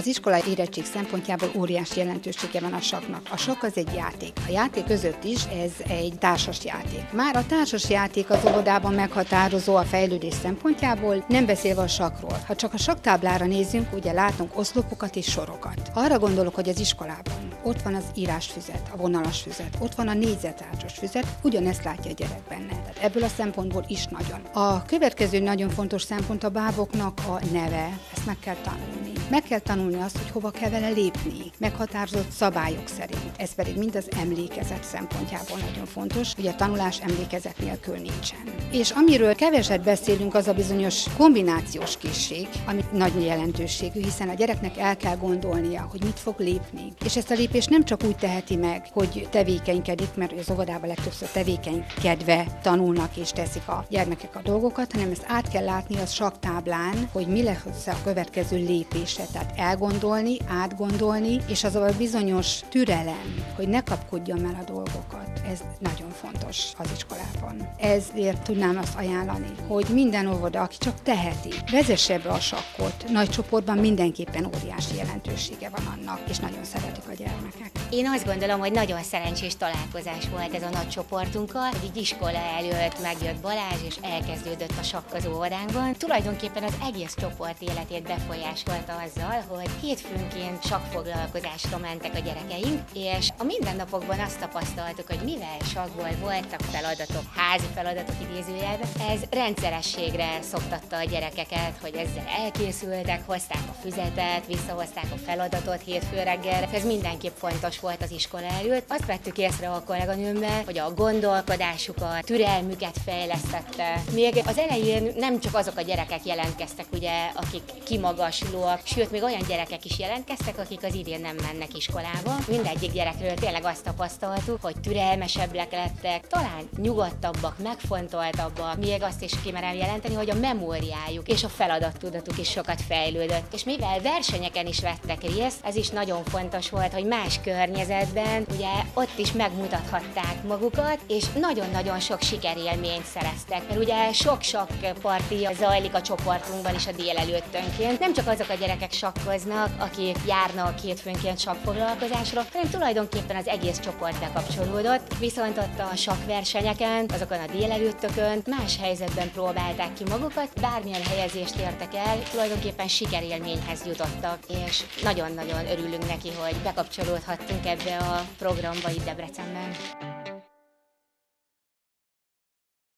Az iskolai érettség szempontjából óriási jelentősége van a sakknak. A sakk az egy játék. A játék között is ez egy társas játék. Már a társas játék az óvodában meghatározó a fejlődés szempontjából, nem beszélve a sakkról. Ha csak a sakktáblára nézzünk, ugye látunk oszlopokat és sorokat. Arra gondolok, hogy az iskolában ott van az írásfüzet, a vonalas füzet, ott van a négyzetrácsos füzet, ugyanezt látja a gyerek benne. Tehát ebből a szempontból is nagyon. A következő nagyon fontos szempont a báboknak a neve. Ezt meg kell tanulni. Meg kell tanulni azt, hogy hova kell vele lépni, meghatározott szabályok szerint. Ez pedig mind az emlékezet szempontjából nagyon fontos, hogy a tanulás emlékezet nélkül nincsen. És amiről keveset beszélünk, az a bizonyos kombinációs készség, ami nagy jelentőségű, hiszen a gyereknek el kell gondolnia, hogy mit fog lépni. És ezt a lépést nem csak úgy teheti meg, hogy tevékenykedik, mert az óvodában legtöbbször tevékenykedve tanulnak és teszik a gyermekek a dolgokat, hanem ezt át kell látni a sakktáblán, hogy mi lesz a következő lépése. Tehát elgondolni, átgondolni, és az a bizonyos türelem, hogy ne kapkodjam el a dolgokat. Ez nagyon fontos az iskolában. Ezért tudnám azt ajánlani, hogy minden óvoda, aki csak teheti, vezesse be a sakkot. Nagy csoportban mindenképpen óriási jelentősége van annak, és nagyon szeretik a gyermekek. Én azt gondolom, hogy nagyon szerencsés találkozás volt ez a nagy csoportunkkal, hogy így iskola előtt megjött Balázs, és elkezdődött a sakk az óvodánkban. Tulajdonképpen az egész csoport életét befolyásolta azzal, hogy hétfőnként sakkfoglalkozásra mentek a gyerekeink, és a mindennapokban azt tapasztaltuk, hogy mivel sakkból voltak feladatok, házi feladatok idézőjelben, ez rendszerességre szoktatta a gyerekeket, hogy ezzel elkészültek, hozták a füzetet, visszahozták a feladatot hétfő reggel. Ez mindenképp fontos volt az iskola előtt. Azt vettük észre a kolléganőmmel, hogy a gondolkodásukat, türelmüket fejlesztette. Még az elején nem csak azok a gyerekek jelentkeztek, ugye, akik kimagaslóak, sőt, még olyan gyerekek is jelentkeztek, akik az idén nem mennek iskolába. Mindegyik gyerekről tényleg azt tapasztaltuk, hogy türelmesebbek lettek, talán nyugodtabbak, megfontoltabbak. Még azt is kimerem jelenteni, hogy a memóriájuk és a feladattudatuk is sokat fejlődött. És mivel versenyeken is vettek részt, ez is nagyon fontos volt, hogy más környezetben, ugye ott is megmutathatták magukat, és nagyon-nagyon sok sikerélményt szereztek. Mert ugye sok-sok parti zajlik a csoportunkban is a délelőttönként. Nem csak azok a gyerekek sakkoznak, akik járnak hétfőnként sakkfoglalkozásra, hanem tulajdonképpen az egész csoport bekapcsolódott. Viszont ott a sakkversenyeken, azokon a délelőttökön más helyzetben próbálták ki magukat, bármilyen helyezést értek el, tulajdonképpen sikerélményhez jutottak, és nagyon-nagyon örülünk neki, hogy bekapcsolódhattunk ebbe a programba itt Debrecenben.